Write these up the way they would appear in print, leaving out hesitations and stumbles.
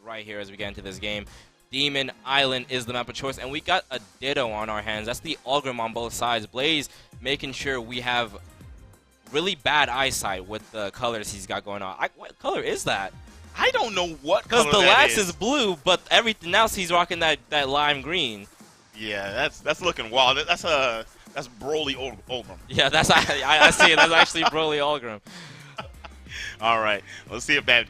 right here as we get into this game. Demon Island is the map of choice, and we got a Ditto on our hands. That's the Ulgrim on both sides. Blaze making sure we have really bad eyesight with the colors he's got going on. What color is that? I don't know what color that is. Because the Lax is blue, but everything else he's rocking that lime green. Yeah, that's looking wild. That's Broly Ulgrim. Yeah, I see it. That's actually Broly Ulgrim. All right, let's see if that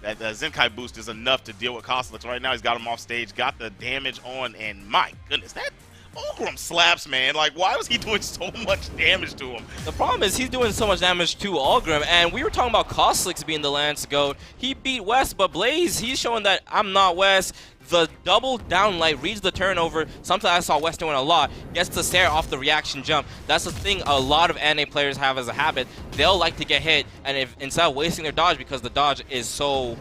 that Zenkai boost is enough to deal with Cosolix. Right now, he's got him off stage, got the damage on, and my goodness, that Ulgrim slaps, man. Like, why was he doing so much damage to him? The problem is he's doing so much damage to Ulgrim, and we were talking about Cosolix being the Lance GOAT. He beat West, but Blaze, he's showing that I'm not West. The double down light reads the turnover, something I saw West doing a lot, gets to stare off the reaction jump. That's the thing a lot of NA players have as a habit. They'll like to get hit, and if instead of wasting their dodge because the dodge is so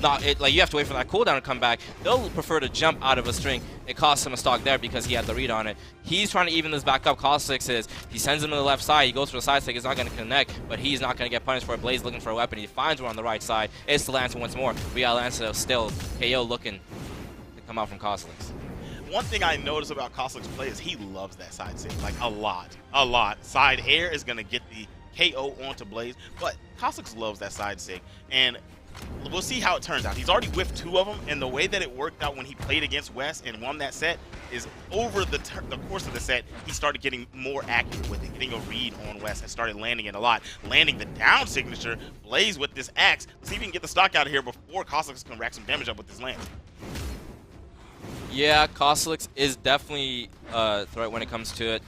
like you have to wait for that cooldown to come back, they'll prefer to jump out of a string. It costs him a stock there because he had the read on it. He's trying to even this back up. Cosolix is, he sends him to the left side, he goes for the side stick, it's not going to connect, but he's not going to get punished for it. Blaze looking for a weapon, he finds one on the right side. It's the Lance once more. We got Lance still, KO looking come out from Cosolix. One thing I notice about Cosolix play is he loves that side sig, like a lot. Side air is gonna get the KO onto Blaze, but Cosolix loves that side sig, and we'll see how it turns out. He's already whiffed 2 of them, and the way that it worked out when he played against West and won that set is over the course of the set, he started getting more accurate with it, getting a read on West and started landing it a lot. Landing the down signature, Blaze with this axe. Let's see if we can get the stock out of here before Cosolix can rack some damage up with this land. Yeah, Cosolix is definitely a threat when it comes to it.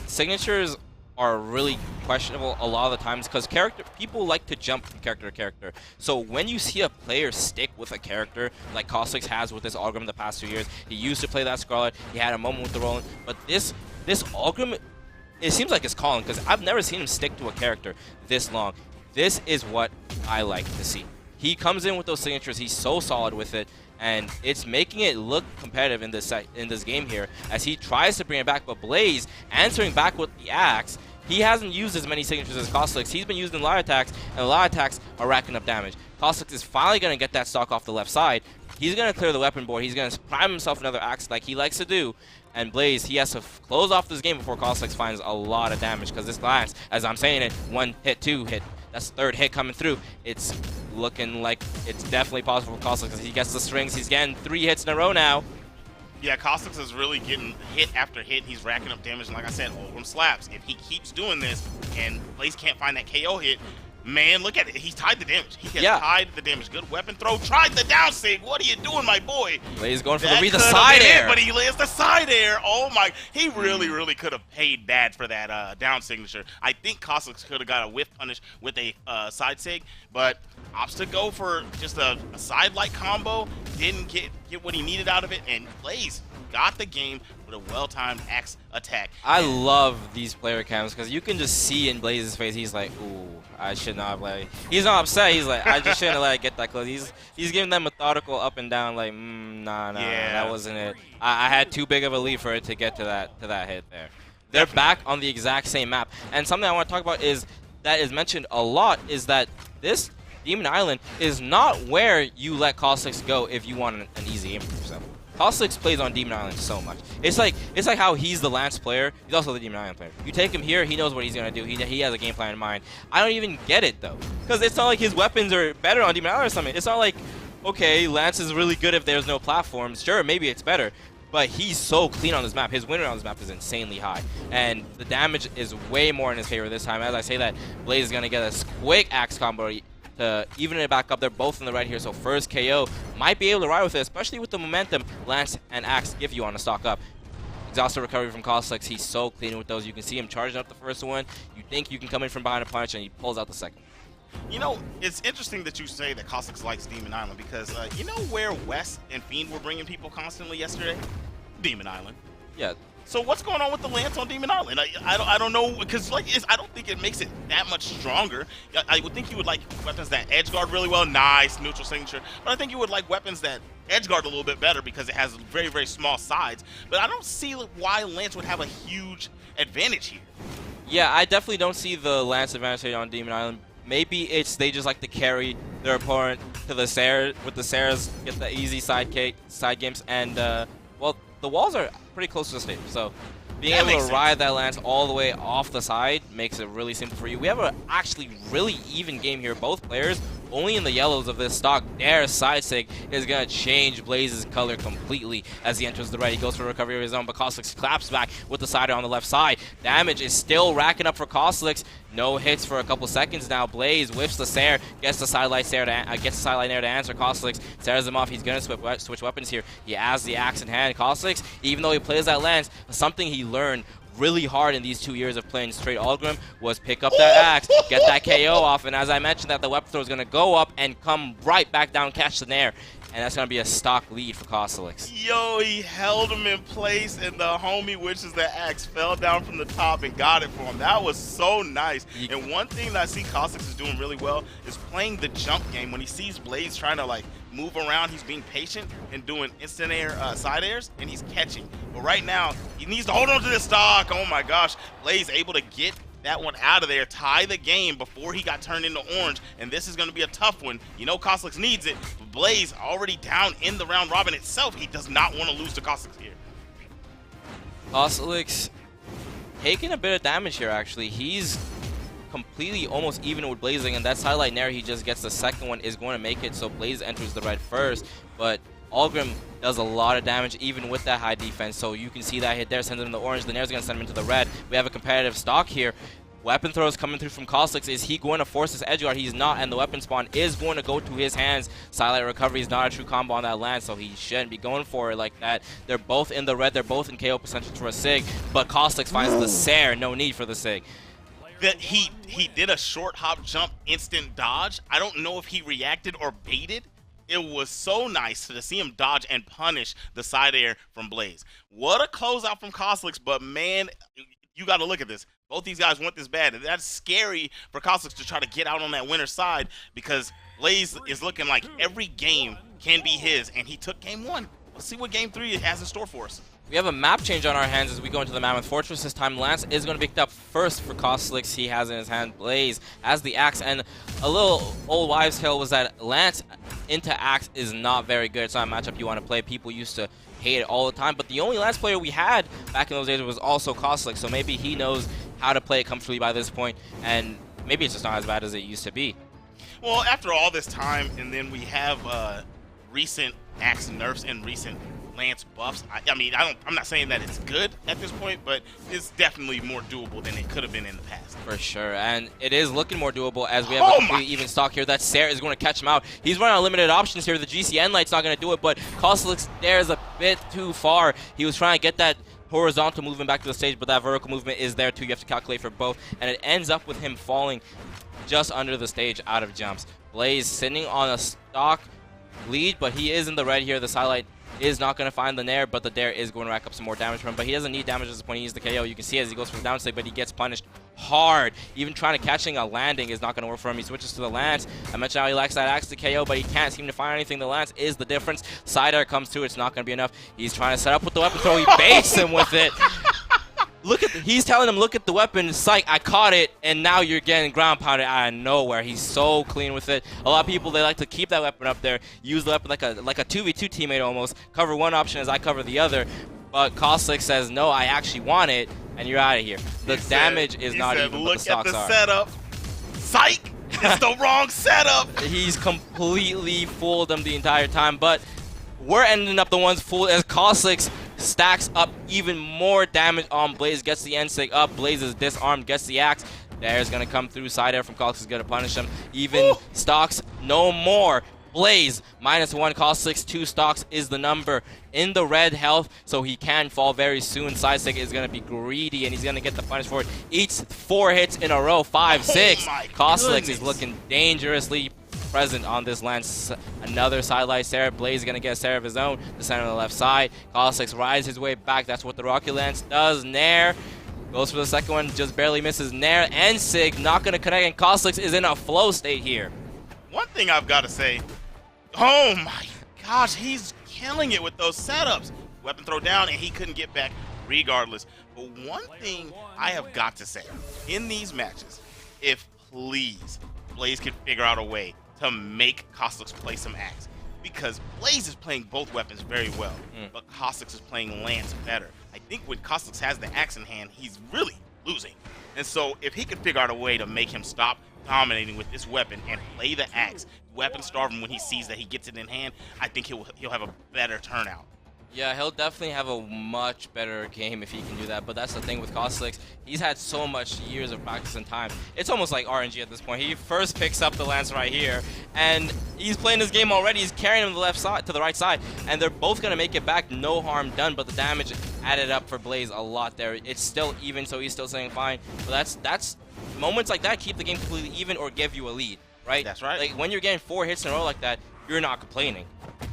Signatures are really questionable a lot of the times because people like to jump from character to character. So when you see a player stick with a character like Cosolix has with this Ulgrim the past 2 years, he used to play that Scarlet, he had a moment with the Roland, but this Ulgrim, it seems like it's calling because I've never seen him stick to a character this long. This is what I like to see. He comes in with those signatures, he's so solid with it, and it's making it look competitive in this game here as he tries to bring it back, but Blaze answering back with the axe. He hasn't used as many signatures as Cosolix. He's been using light attacks, and light attacks are racking up damage. Cosolix is finally going to get that stock off the left side. He's going to clear the weapon board. He's going to prime himself another axe like he likes to do. And Blaze, he has to close off this game before Cosolix finds a lot of damage because this Lance, as I'm saying it, 1 hit, 2 hit. That's the 3rd hit coming through. It's looking like it's definitely possible for Cosolix because he gets the strings. He's getting 3 hits in a row now. Yeah, Cosolix is really getting hit after hit. He's racking up damage, and like I said, Ulgrim slaps. If he keeps doing this and Blaze can't find that KO hit, man, look at it. He's tied the damage. He has tied the damage. Good weapon throw. Tried the down sig. What are you doing, my boy? Blaze going for the side air. But he lands the side air. Oh, my. He really could have paid bad for that down signature. I think Cosolix could have got a whiff punish with a side sig, but opts to go for just a side light combo. Didn't get what he needed out of it, and Blaze got the game with a well-timed axe attack. I love these player cams because you can just see in Blaze's face, he's like, ooh, I should not have let it. He's not upset, he's like, I just shouldn't have let it get that close. He's giving them methodical up and down like, nah, that wasn't it. I had too big of a lead for it to get to that hit there. They're back on the exact same map. And something I want to talk about is that is mentioned a lot is that this Demon Island is not where you let Cosolix go if you want an easy game for yourself. Cosolix plays on Demon Island so much. It's like how he's the Lance player. He's also the Demon Island player. You take him here, he knows what he's gonna do. He has a game plan in mind. I don't even get it though, because it's not like his weapons are better on Demon Island or something. It's not like, okay, Lance is really good if there's no platforms. Sure, maybe it's better, but he's so clean on this map. His win rate on this map is insanely high, and the damage is way more in his favor this time. As I say that, Blaze is gonna get a quick axe combo to even it back up. They're both in the red here, so first KO might be able to ride with it, especially with the momentum Lance and Axe give you on a stock up. Exhausted recovery from Cosolix. He's so clean with those. You can see him charging up the first one. You think you can come in from behind a punch, and he pulls out the second. You know, it's interesting that you say that Cosolix likes Demon Island because you know where West and Fiend were bringing people constantly yesterday? Demon Island. Yeah. So what's going on with the Lance on Demon Island? I don't know, because like I don't think it makes it that much stronger. I would think you would like weapons that edge guard really well, nice neutral signature. But I think you would like weapons that edge guard a little bit better because it has very small sides. But I don't see why Lance would have a huge advantage here. Yeah, I definitely don't see the Lance advantage on Demon Island. Maybe it's they just like to carry their opponent to the Sarah, with the Sarahs, get the easy side games, and well, the walls are pretty close to the stage, so being able to ride that Lance all the way off the side makes it really simple for you. We have a actually really even game here. Both players only in the yellows of this stock. Their side sig is going to change Blaze's color completely as he enters the red. He goes for recovery of his own, but Cosolix claps back with the sider on the left side. Damage is still racking up for Cosolix. No hits for a couple seconds now. Blaze whiffs the Sarah, gets the sidelight Sarah gets the sidelight Nair to answer Cosolix. Sarahs him off. He's going to switch weapons here. He has the axe in hand. Cosolix, even though he plays that Lance, something he learned really hard in these 2 years of playing straight Algrim was pick up that axe, get that KO off, and as I mentioned that the weapon throw is going to go up and come right back down, catch the Nair, and that's going to be a stock lead for Cosolix. Yo, he held him in place, and the homie, which is the axe, fell down from the top and got it for him. That was so nice. And one thing that I see Cosolix is doing really well is playing the jump game. When he sees Blaze trying to like move around, he's being patient and doing instant air side airs, and he's catching. But right now, he needs to hold on to this stock. Oh my gosh, Blaze able to get that one out of there, tie the game before he got turned into orange, and this is going to be a tough one. You know Cosolix needs it, but Blaze already down in the round robin itself. He does not want to lose to Cosolix here. Cosolix taking a bit of damage here, actually. He's completely almost even with Blazing, and that sidelight Nair he just gets the second one is going to make it, so Blaze enters the red first, but Algrim does a lot of damage even with that high defense, so you can see that hit there, sends him in the orange, the Nair's going to send him into the red. We have a competitive stock here. Weapon throws coming through from Cosolix. Is he going to force this edge guard? He's not, and the weapon spawn is going to go to his hands. Sidelight recovery is not a true combo on that Lance, so he shouldn't be going for it like that. They're both in the red, they're both in KO potential for a Sig, but Cosolix finds the Sair, no need for the Sig. That he did a short hop jump instant dodge. I don't know if he reacted or baited. It was so nice to see him dodge and punish the side air from Blaze. What a closeout from Cosolix, but man, you got to look at this. Both these guys want this bad, and that's scary for Cosolix to try to get out on that winner's side because Blaze is looking like every game can be his, and he took game one. Let's see what game three has in store for us. We have a map change on our hands as we go into the Mammoth Fortress. This time Lance is going to be picked up first for Cosolix. He has in his hand Blaze as the axe, and a little old wives' tale was that Lance into axe is not very good. It's not a matchup you want to play. People used to hate it all the time, but the only Lance player we had back in those days was also Cosolix, so maybe he knows how to play it comfortably by this point, and maybe it's just not as bad as it used to be. Well, after all this time, and then we have recent axe nerfs and recent Lance buffs. I mean, I'm not saying that it's good at this point, but it's definitely more doable than it could have been in the past. For sure, and it is looking more doable as we have a completely even stock here. That Sarah is going to catch him out. He's running on limited options here. The GCN light's not going to do it, but Cosolix there is a bit too far. He was trying to get that horizontal movement back to the stage, but that vertical movement is there too. You have to calculate for both, and it ends up with him falling just under the stage out of jumps. Blaze sitting on a stock lead, but he is in the red here. The sidelight is not going to find the Nair, but the Dare is going to rack up some more damage from him. But he doesn't need damage at this point. He needs the KO. You can see as he goes for the down stick, but he gets punished hard. Even trying to catching a landing is not going to work for him. He switches to the Lance. I mentioned how he likes that axe to KO, but he can't seem to find anything. The Lance is the difference. Side air comes through. It's not going to be enough. He's trying to set up with the weapon throw. He baits him with it. Look at he's telling him, look at the weapon. Psych, I caught it, and now you're getting ground pounded out of nowhere. He's so clean with it. A lot of people, they like to keep that weapon up there, use the weapon like a 2v2 teammate almost. Cover one option as I cover the other. But Cosolix says, no, I actually want it, and you're out of here. The damage is not even what the stocks are. Look at the setup. Psych! It's the wrong setup! He's completely fooled them the entire time, but we're ending up the ones fooled as Cosolix stacks up even more damage on Blaze, gets the end stick up. Blaze is disarmed, gets the axe. There's going to come through. Side air from Cosolix is going to punish him. Even stocks, no more. Blaze, -1. Cosolix, 2 stocks is the number. In the red health, so he can fall very soon. Side stick is going to be greedy, and he's going to get the punish for it. Eats 4 hits in a row, 5, 6. Cosolix is looking dangerously present on this Lance. Another sidelight Sarah. Blaze is going to get a Sarah of his own. The center on the left side. Cosolix rides his way back. That's what the Rocky Lance does. Nair goes for the second one. Just barely misses. Nair and Sig not going to connect. And Cosolix is in a flow state here. One thing I've got to say. Oh my gosh. He's killing it with those setups. Weapon throw down, and he couldn't get back regardless. But one thing I have got to say. In these matches, if please Blaze can figure out a way to make Cosolix play some Axe. Because Blaze is playing both weapons very well, but Cosolix is playing Lance better. I think when Cosolix has the Axe in hand, he's really losing. And so if he could figure out a way to make him stop dominating with this weapon and play the Axe, weapon starve him when he sees that he gets it in hand, I think he'll have a better turnout. Yeah, he'll definitely have a much better game if he can do that, but that's the thing with Cosolix. He's had so much years of practice and time. It's almost like RNG at this point. He first picks up the lance right here, and he's playing this game already. He's carrying him to the left side, to the right side, and they're both going to make it back. No harm done, but the damage added up for Blaze a lot there. It's still even, so he's still saying fine. But that's moments like that keep the game completely even or give you a lead, right? That's right. Like when you're getting 4 hits in a row like that, you're not complaining.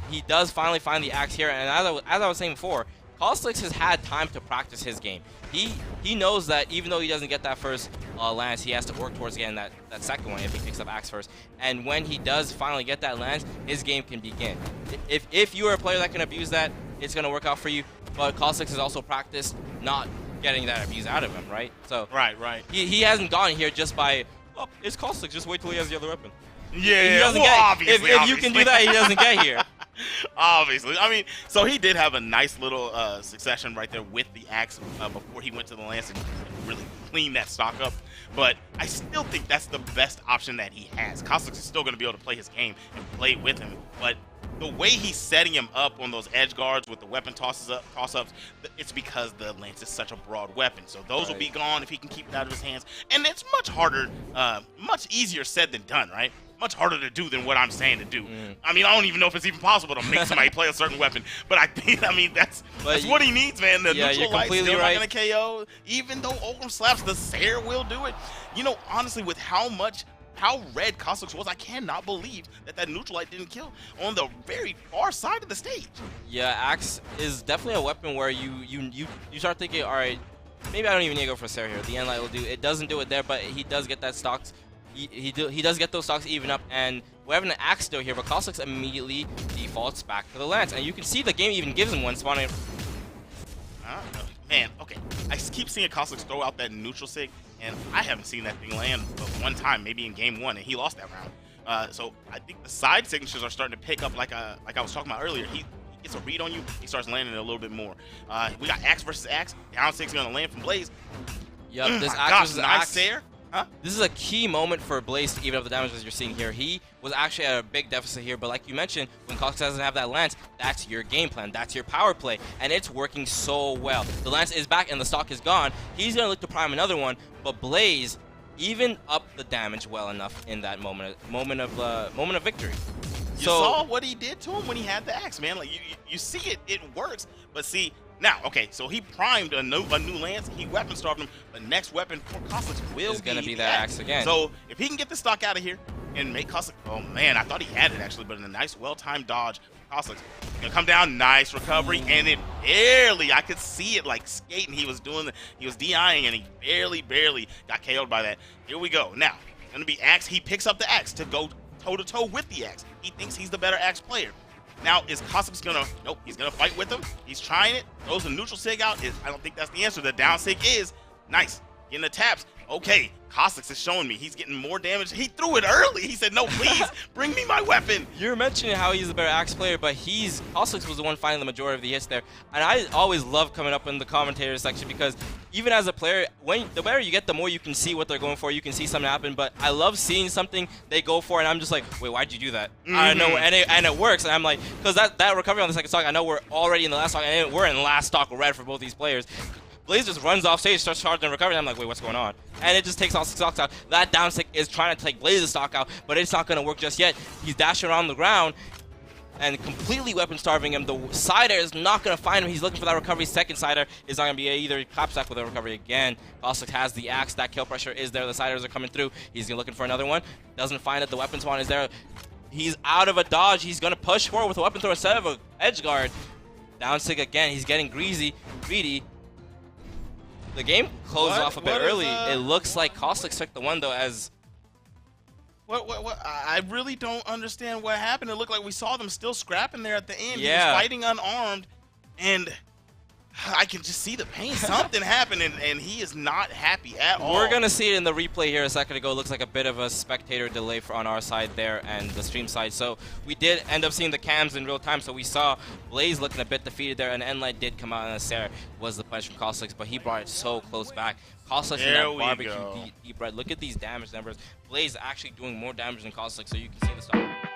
He does finally find the Axe here, and as I was saying before, Cosolix has had time to practice his game. He knows that even though he doesn't get that first lance, he has to work towards getting that second one if he picks up Axe first. And when he does finally get that lance, his game can begin. If you are a player that can abuse that, it's going to work out for you. But Cosolix has also practiced not getting that abuse out of him, right? So right. He hasn't gone here just by, oh, it's Cosolix, just wait till he has the other weapon. Yeah, he doesn't if you can do that, he doesn't get here. Obviously. I mean, so he did have a nice little succession right there with the Axe before he went to the lance and really cleaned that stock up. But I still think that's the best option that he has. Cosolix is still going to be able to play his game and play with him. But the way he's setting him up on those edge guards with the weapon toss-ups, it's because the lance is such a broad weapon. So those will be gone if he can keep it out of his hands. And it's much harder, much easier said than done, right? Much harder to do than what I'm saying to do. I mean, I don't even know if it's even possible to make somebody play a certain weapon, but I think, I mean, that's what he needs, man. The neutral light's still not going to KO, even though Ogram slaps, the Sair will do it. You know, honestly, with how red Cosolix was, I cannot believe that neutral light didn't kill on the very far side of the stage. Yeah, Axe is definitely a weapon where you start thinking, all right, maybe I don't even need to go for Sair here. The end light will do. It doesn't do it there, but he does get that stocks. He does get those stocks even up, and we're having an Axe still here, but Cosolix immediately defaults back to the lance, and you can see the game even gives him one spawning. Man, okay. I keep seeing Cosolix throw out that neutral sig, and I haven't seen that thing land but one time, maybe in game 1, and he lost that round. So I think the side signatures are starting to pick up, like I was talking about earlier. He gets a read on you, he starts landing it a little bit more. We got Axe versus Axe. Down 6 going to land from Blaze. Yep, this Axe versus Axe. Sair. Huh? This is a key moment for Blaze to even up the damage as you're seeing here. He was actually at a big deficit here, but like you mentioned, when Cosolix doesn't have that lance, that's your game plan, that's your power play, and it's working so well. The lance is back and the stock is gone. He's going to look to prime another one, but Blaze even upped the damage well enough in that moment of victory. You saw what he did to him when he had the Axe, man. Like you see it works, but see. Now, okay, so he primed a new lance. He weapon starved him. The next weapon for Cosolix will be that Axe again. So if he can get the stock out of here and make Cosolix, oh man, I thought he had it actually, but in a nice, well-timed dodge, Cosolix gonna come down, nice recovery, and it barely, I could see it like skating. He was DIing, and he barely got KO'd by that. Here we go. Now, gonna be Axe. He picks up the Axe to go toe-to-toe with the Axe. He thinks he's the better Axe player. Now, is Cosolix gonna, nope, he's gonna fight with him. He's trying it, throws the neutral sig out. I don't think that's the answer. The down sig is nice. Getting the taps. Okay, Cosolix is showing me he's getting more damage. He threw it early. He said, no, please, bring me my weapon. You're mentioning how he's a better Axe player, but Cosolix was the one finding the majority of the hits there. And I always love coming up in the commentator section because even as a player, the better you get, the more you can see what they're going for. You can see something happen, but I love seeing something they go for, and I'm just like, wait, why'd you do that? I don't know, and it works. And I'm like, because that recovery on the second stock, I know we're already in the last stock, and we're in last stock red for both these players. Blaze just runs off stage, starts charging and recovering. I'm like, wait, what's going on? And it just takes all 6 stocks out. That down stick is trying to take Blaze's stock out, but it's not going to work just yet. He's dashing around the ground and completely weapon starving him. The sider is not going to find him. He's looking for that recovery. Second sider is not going to be either. He claps back with a recovery again. Cosolix has the Axe. That kill pressure is there. The siders are coming through. He's looking for another one. Doesn't find it. The weapon spawn is there. He's out of a dodge. He's going to push forward with a weapon throw instead of an edge guard. Down stick again. He's getting greedy. The game closed off a bit early. It looks like Cosolix took the one, though, as... What? I really don't understand what happened. It looked like we saw them still scrapping there at the end. Yeah. He was fighting unarmed, and I can just see the pain. Something happened, and he is not happy at all. We're going to see it in the replay here a second ago. It looks like a bit of a spectator delay on our side there and the stream side. So we did end up seeing the cams in real time. So we saw Blaze looking a bit defeated there, and Enlight did come out, and Sarah was the punch from Cosolix, but he brought it so close back. Cosolix in that barbecue deep red. Look at these damage numbers. Blaze actually doing more damage than Cosolix, so you can see the stuff.